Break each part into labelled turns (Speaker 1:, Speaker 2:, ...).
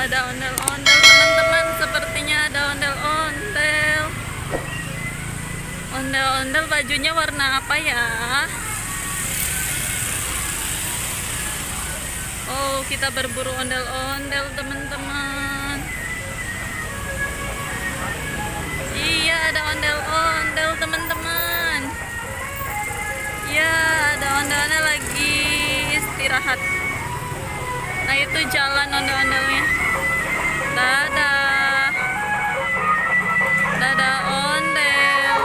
Speaker 1: ada ondel-ondel teman-teman, sepertinya ada ondel-ondel. Ondel-ondel bajunya warna apa ya? Oh, kita berburu ondel-ondel teman-teman. Iya, ada ondel-ondel teman-teman. Ya, ada ondel-ondel lagi istirahat. Nah, itu jalan ondel-ondelnya. Dadah. Dadah ondel.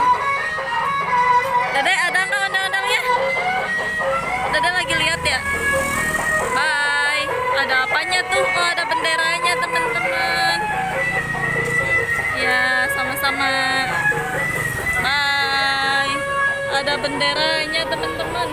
Speaker 1: Dedek, ada nggak ondel-ondelnya? Dedek lagi lihat ya? Bye. Ada apanya tuh? Oh, ada benderanya teman-teman. Ya, sama-sama. Bye. Ada benderanya teman-teman.